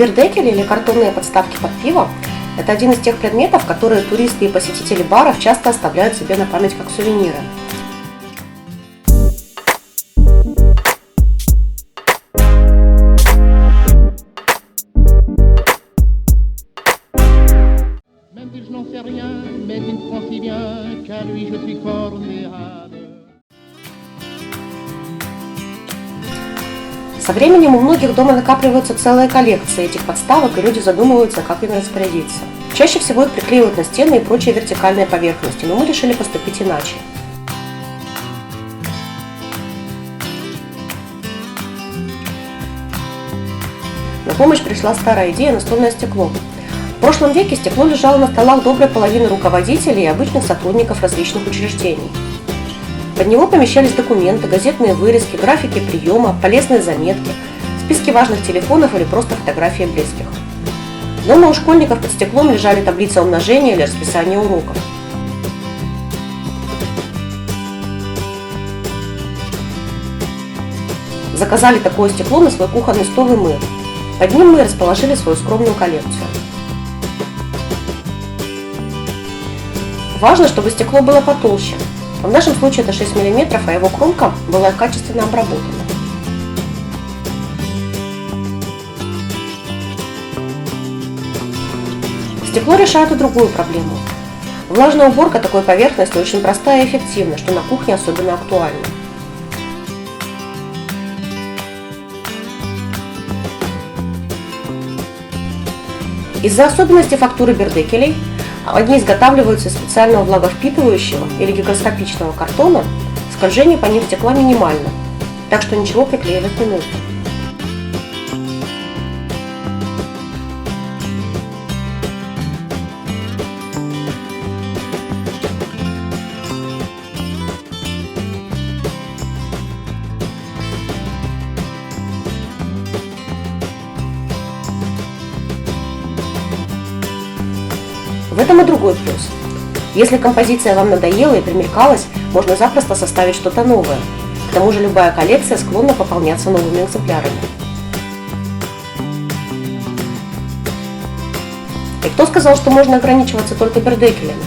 Бирдекели или картонные подставки под пиво – это один из тех предметов, которые туристы и посетители баров часто оставляют себе на память как сувениры. Со временем у многих дома накапливаются целые коллекции этих подставок, и люди задумываются, как ими распорядиться. Чаще всего их приклеивают на стены и прочие вертикальные поверхности, но мы решили поступить иначе. На помощь пришла старая идея – настольное стекло. В прошлом веке стекло лежало на столах доброй половины руководителей и обычных сотрудников различных учреждений. Под него помещались документы, газетные вырезки, графики приема, полезные заметки, списки важных телефонов или просто фотографии близких. Дома у школьников под стеклом лежали таблицы умножения или расписание уроков. Заказали такое стекло на свой кухонный стол и мы. Под ним мы расположили свою скромную коллекцию. Важно, чтобы стекло было потолще. В нашем случае это 6 мм, а его кромка была качественно обработана. Стекло решает и другую проблему. Влажная уборка такой поверхности очень простая и эффективна, что на кухне особенно актуально. Из-за особенностей фактуры бирдекелей они изготавливаются из специального влаговпитывающего или гигроскопичного картона, скольжение по ним стекла минимально, так что ничего приклеивать не нужно. В этом и другой плюс. Если композиция вам надоела и примелькалась, можно запросто составить что-то новое. К тому же любая коллекция склонна пополняться новыми экземплярами. И кто сказал, что можно ограничиваться только бирдекелями?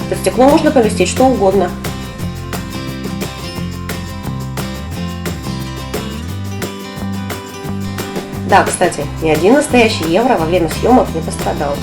Под стекло можно поместить что угодно. Да, кстати, ни один настоящий евро во время съемок не пострадал.